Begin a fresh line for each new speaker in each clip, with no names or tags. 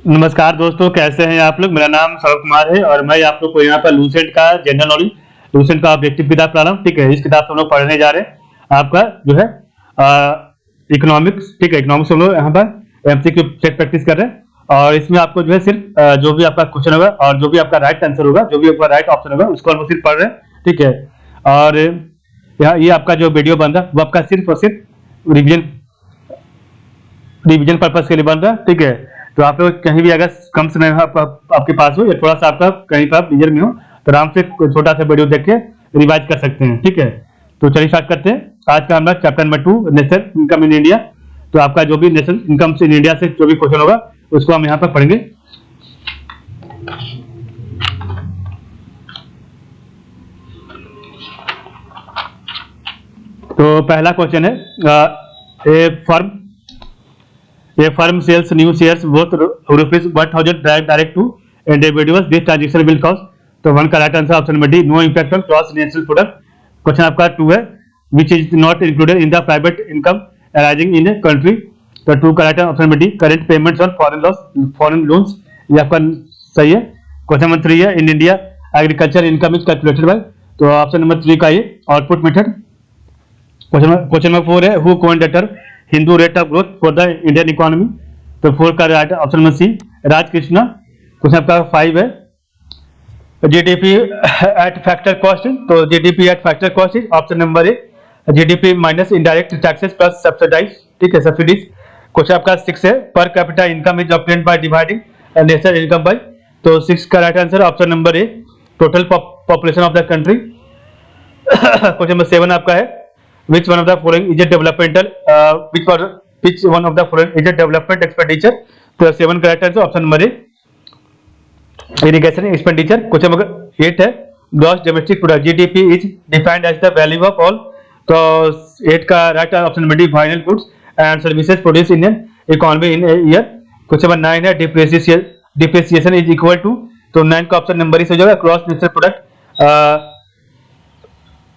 नमस्कार दोस्तों, कैसे हैं आप लोग। मेरा नाम सौरभ कुमार है और मैं आप लोग को यहाँ पर लूसेंट का जनरल नॉलेज, लूसेंट का ऑब्जेक्टिव किताब पढ़ा रहा हूँ। ठीक है, इस किताब से हम लोग पढ़ने जा रहे हैं आपका जो है इकोनॉमिक्स। ठीक है, इकोनॉमिक्स हम लोग यहाँ पर एमसीक्यू सेट प्रैक्टिस कर रहे हैं और इसमें आपको जो है सिर्फ जो भी आपका क्वेश्चन होगा और जो भी आपका राइट आंसर होगा, जो भी आपका राइट ऑप्शन होगा, उसको हम लोग सिर्फ पढ़ रहे हैं। ठीक है, और यहाँ ये आपका जो वीडियो बन रहा है वो आपका सिर्फ और सिर्फ रिविजन रिवीजन पर्पस के लिए बन रहा है। ठीक है, तो आप लोग कहीं भी अगर कम समय आपके पास हो या थोड़ा सा आपका कहीं पर आप लीजर में हो तो आराम से छोटा सा वीडियो देख के रिवाइज कर सकते हैं। ठीक है, तो चलिए स्टार्ट करते हैं। आज का हमारा chapter number 2 national income in India. तो आपका जो भी नेशनल इनकम इन इंडिया से जो भी क्वेश्चन होगा उसको हम यहाँ पर पढ़ेंगे। तो पहला क्वेश्चन है A firm sells new shares worth rupees 1000 direct to individuals. This transaction will cause तो वन का right answer option number D, no impact on cross national product. Question आपका 2 है, which is not included in the private income arising in a country. तो 2 का right answer option number D, current payments on foreign loans. ये आपका सही है। Question number 3 है, in India agriculture income is calculated by. तो option number 3 का ये आउटपुट मेथड। क्वेश्चन नंबर 4 है, who coined the term Hindu rate of growth for the Indian economy. तो 4 का right option number C, Raj Krishna. Question आपका 5 है, GDP at factor cost. तो GDP at factor cost is option number A, GDP minus indirect taxes plus subsidize. ठीक है, subsidies. Question आपका 6 है, per capita income is obtained by dividing national income by. तो 6 का right answer option number A, total population of the country. Question number 7 आपका है, which one of the following is a developmental which one of the following is a development expenditure। तो 7 correct answer option number A, irrigation expenditure. Question number 8 है, gross domestic product GDP is defined as the value of all. तो 8 का right option number D, final goods and services produce in an economy in a year. Question number 9 है, depreciation is equal to. तो 9 का option number E हो जाएगा, cross national product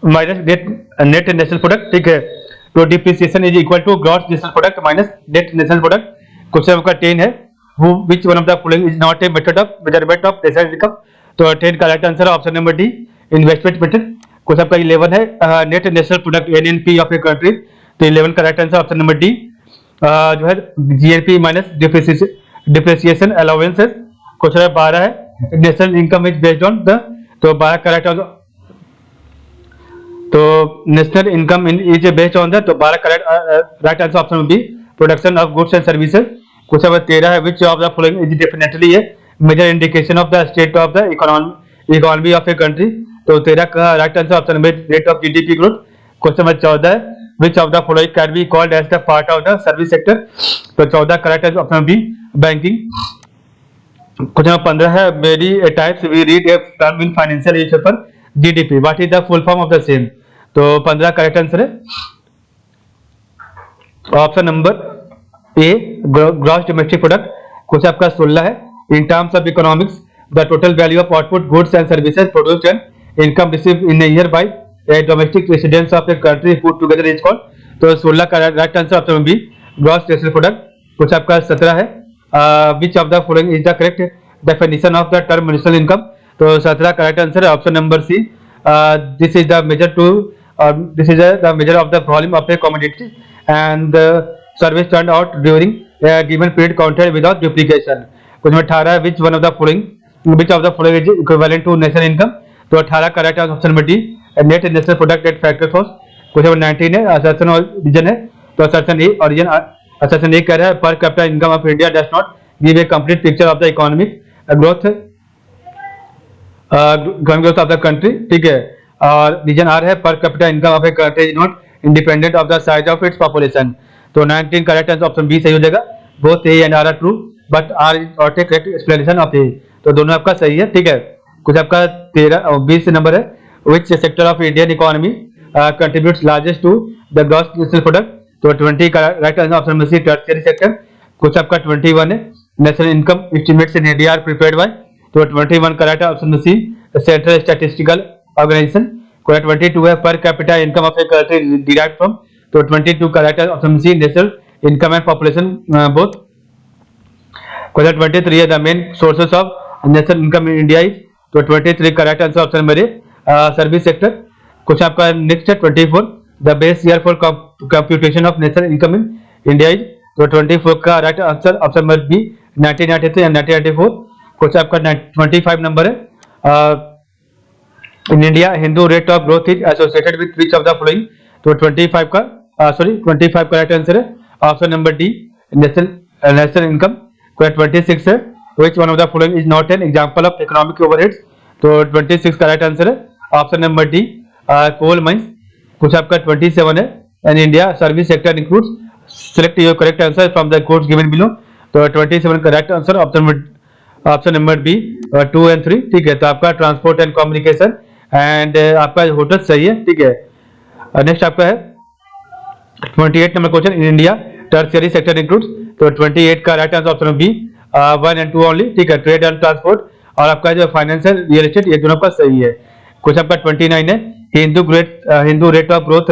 minus net national product. ठीक है, तो depreciation is equal to gross national product minus net national product. Question आपका 10 है, which one of the following is not a method of measurement of national income. तो 10 का right answer option number D, investment method. Question आपका 11 है, net national product NNP of a country. तो 11 का right answer option number D, जो है GNP minus depreciation allowances. Question 12 है, national income is based on the. तो 12 का right answer, तो national income is based on the. तो 12 का right answer option B, production of goods and services. Question number 13 है, which of the following is definitely a major indication of the state of the economy of a country. तो 13 का right answer option number rate of GDP growth. Question number 14 है, which of the following can be called as the part of the service sector. तो 14 का right answer option B, banking. Question number 15 है, many times we read a term in financial newspaper GDP, what is the full form of the same. तो 15 correct answer है option number A, gross domestic product. Question आपका 16 है, in terms of economics the total value of output goods and services produced and income received in a year by a domestic residents of a country put together is called. तो 16 का right answer option B, gross national product. कुछ आपका 17 है, which of the following is the correct definition of the term national income. तो 17 का right answer है option number C, this is the measure to this is the measure of the volume of a commodity and the service turned out during a given period counted without duplication। कुछ में 18 which one of the following is equivalent to national income। तो 18 का right option number D, net national product at factor cost. कुछ number 19 है, assertion origin है। तो assertion ए origin, assertion ए कह रहा है, per capita income of India does not give a complete picture of the economic growth of the country. ठीक है, और रीजन आर है, per capita income of a country is not independent of the size of its population. तो 19 correct answer option B सही हो जाएगा, both A and R true but R is not a correct explanation of A. तो दोनों आपका सही है। ठीक है, कुछ आपका 20 नंबर है, which sector of Indian economy contributes largest to the gross national product. तो 20 का right answer option number C, tertiary sector. कुछ आपका 21 है, national income estimates in India are prepared by. तो 21 का right answer number C, central statistical organisation. 22 है, per capita income of a country derived from. तो 22 का right option C, national income and population both. Question 23 है the main sources of national income in India is, तो 23 correct answer option number A service sector. Question आपका next है 24 the base year for computation of national income in India is, तो 24 का right answer option number B 1993 and 1994। Question आपका 25 number है in India Hindu rate of growth is associated with which of the following, तो 25 का right answer है option number D national income. Question 26 है which one of the following is not an example of economic overheads, तो 26 का right answer है option number D coal mines. कुछ आपका 27 है in India service sector includes, select your correct answer from the codes given below, तो 27 का right answer option number B 2 and 3, ठीक है। तो आपका ट्रांसपोर्ट एंड कम्युनिकेशन एंड आपका होटल सही है, ठीक है। नेक्स्ट आपका है 28 number question in India tertiary sector includes, तो 28 का right answer option B 1 and 2 only, ठीक है। ट्रेड एंड ट्रांसपोर्ट और आपका जो फाइनेंशियल रियल एस्टेट ये दोनों का सही है। कुछ आपका 29 है Hindu rate of growth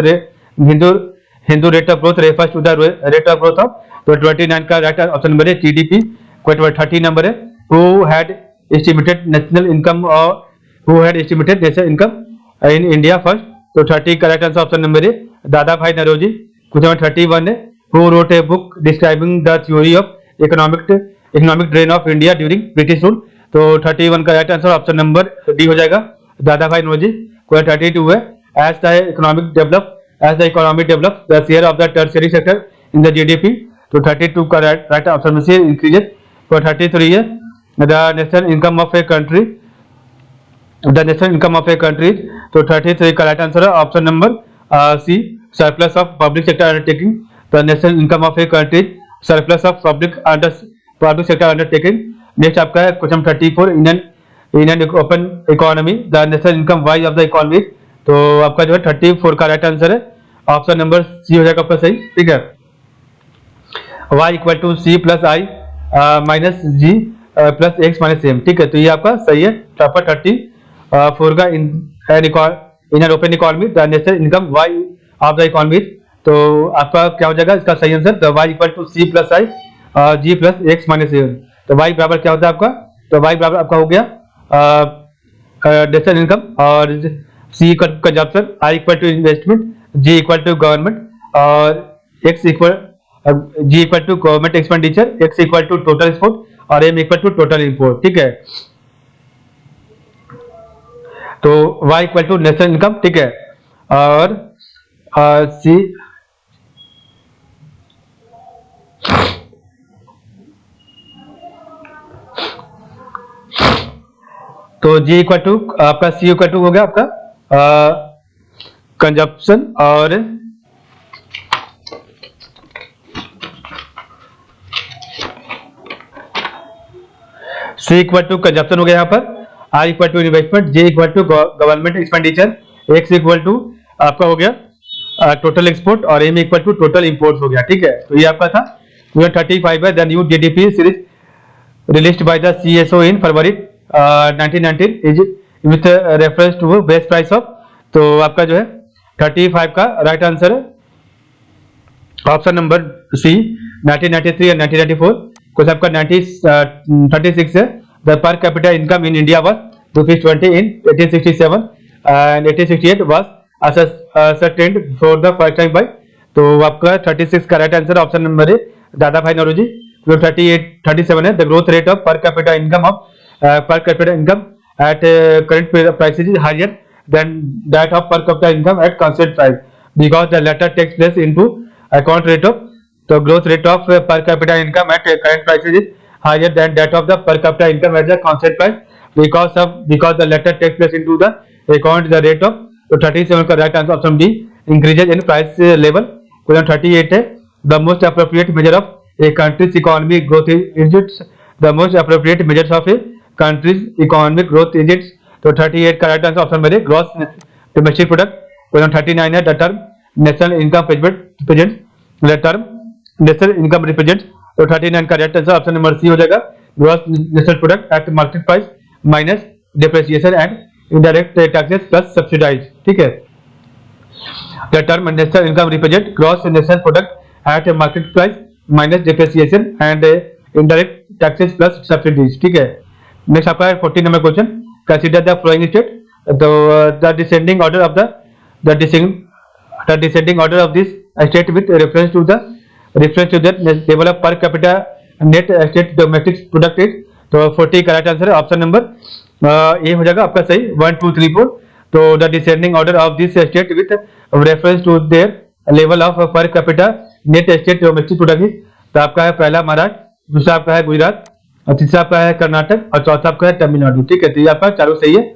refers to the rate of growth of, तो 29 का राइट ऑप्शन नंबर है जीडीपी। क्वेश्चन 30 नंबर है who had estimated national income in India first, तो 30 का राइट आंसर ऑप्शन नंबर है दादा भाई नौरोजी। क्वेश्चन 31 है who wrote a book describing the theory of economic drain of India during British rule, तो 31 का right answer option number D हो जाएगा दादा भाई नौरोजी। क्वेश्चन 32 है as the economy develop the share of the tertiary sector in the GDP, तो 32 का right option में से increases. तो 33 है the national income of a country तो 33 का राइट आंसर है option number C surplus of public sector undertaking, the national income of a country surplus of public sector undertaking. Next आपका है question 34 Indian open economy the national income Y of the economy, तो आपका जो है 34 का right answer है option number C हो जाएगा आपका सही, ठीक है। y equal to C plus I minus G plus X minus M, ठीक है। तो ये आपका सही है। टॉपर 34 का in open economy the national income Y of the economy, तो आपका क्या हो जाएगा इसका सही आंसर, तो y equal to C plus I G plus X minus M, तो y बराबर क्या होता है आपका, तो y बराबर आपका हो गया नेशनल इनकम और C equal consumption, I equal to investment, G equal to government और G equal to government expenditure, X equal to total export और M equal to total import, ठीक है। तो Y equal to national income, ठीक है, और C तो G equal to आपका C इक्वल टू हो गया आपका कंजप्शन और C इक्वल टू कंजप्शन हो गया यहाँ पर, I equal to investment, J equal to government expenditure, X equal to आपका हो गया टोटल एक्सपोर्ट और M equal to total import हो गया, ठीक है। तो ये आपका था 35 है the new GDP series released by the CSO in February 1919 is with reference to best price of, तो आपका जो है 35 का राइट आंसर है ऑप्शन नंबर सी 1993 एंड 1994। कुछ आपका 36 है the per capita income in India was ₹20 in 1867 and 1868 was ascertained for the first time by, तो आपका 36 का राइट आंसर ऑप्शन नंबर है दादा भाई नौरोजी। 37 है the growth rate of per capita income at current prices is higher than that of per capita income at constant price because the latter takes place into account rate of the growth rate of per capita income at current prices is higher than that of the per capita income at the constant price because the latter takes place into the account the rate of, तो 37 का right answer option D increases in price level. Question 38 है the most appropriate measure of a country's economic growth is the most appropriate measures of a country's economic growth is, तो 38 का right answer option में gross domestic product. Question 39 है the term national income represents the term national income represents, तो 39 का right answer option number C हो जाएगा gross national product at market price minus depreciation and indirect taxes plus subsidies, ठीक है। The term national income represent gross national product at a market price minus depreciation and indirect taxes plus subsidies, ठीक है। Next आपका है 14 number question, consider the following state. तो the descending order of the descending order of this state with reference to the level of per capita net state domestic product is। तो 40 correct answer है option number A हो जाएगा आपका सही, 1 2 3 4। तो the descending order of this state with reference to their level of per capita net state domestic product. तो आपका है पहला महाराष्ट्र, दूसरा आपका है गुजरात, और तीसरा आपका है कर्नाटक, और चौथा आपका है तमिलनाडु, ठीक है। तो ये आपका चारों सही है।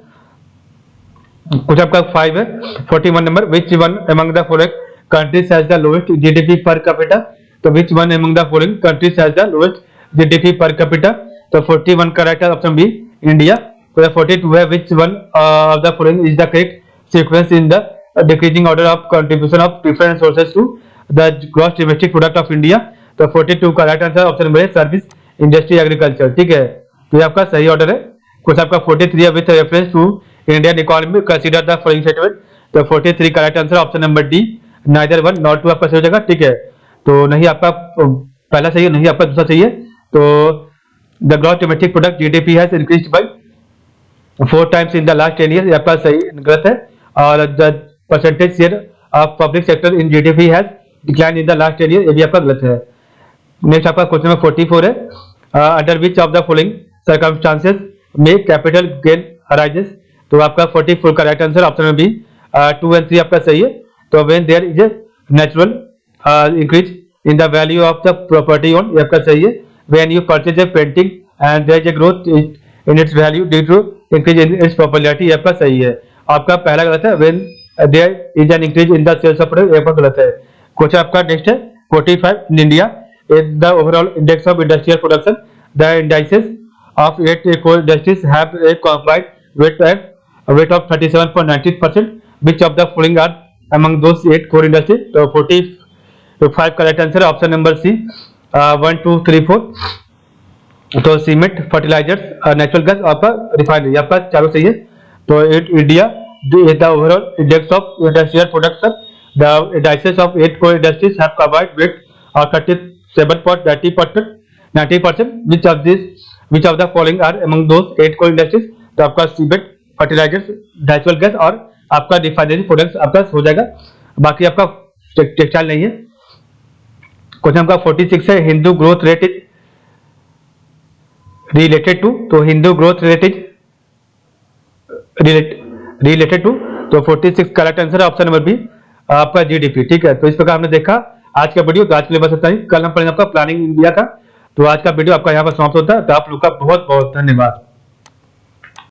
कुछ आपका 5 है 41 number, which one among the following countries has the lowest GDP per capita. तो which one among the following countries has the lowest GDP per capita. तो 41 करेक्ट है ऑप्शन बी, इंडिया। तो 42 है, which one of the following is the correct sequence in the decreasing order of contribution of different sources to the gross domestic product of India. तो 42 का right answer option number है, service industry agriculture, ठीक है। तो ये आपका सही order है। कुछ आपका 43 है, with reference to Indian economy consider the following statement. तो 43 का right answer option number D, neither 1 not 2 आपका सही हो जाएगा, ठीक है। तो नहीं आपका पहला सही है, नहीं आपका दूसरा सही है। तो the gross domestic product GDP has increased by 4 times in the last 10 year, ये आपका सही गलत है। और the percentage share of public sector in GDP has decline in the last 10 year, ये भी आपका गलत है। नेक्स्ट आपका क्वेश्चन नंबर 44 है, under which of the following circumstances में कैपिटल गेन अराइजेस। तो आपका 44 का राइट आंसर ऑप्शन में बी, 2 and 3 आपका सही है। तो when there is a natural increase in the value of the property own, ये आपका सही है। When you purchase a painting and there is a growth in its value due to increase in its popularity, ये आपका सही है। आपका पहला गलत है, when there is an increase in the sales of product, ये आपका गलत है। क्वेश्चन आपका नेक्स्ट है 45, इन India in the overall index of industrial production, the indices of 8 core industries have a combined weight of 37.90%. Which of the following are among those 8 core industries? तो 45 correct answer है option number सी, 1 2 3 4। तो cement, fertilisers, natural gas, आपका refinery, आपका चारों सही है। तो India the overall index of industrial production, the indices of 8 core industries have combined weight of 37.90%. Which of the following are among those 8 core industries? तो आपका cement, fertilisers, natural gas और आपका रिफाइनरी प्रोडक्ट्स आपका हो जाएगा, बाकी आपका textile नहीं है। क्वेश्चन आपका 46 है, Hindu growth rate is related to. तो Hindu growth rate is related to. तो 46 करेक्ट आंसर है ऑप्शन नंबर बी, आपका जीडीपी, ठीक है। तो इस प्रकार हमने देखा आज का वीडियो। तो आज के लिए बस इतना ही, कल हम पढ़ेंगे आपका प्लानिंग इंडिया का। तो आज का वीडियो आपका यहाँ पर समाप्त होता है। तो आप लोग का बहुत बहुत धन्यवाद।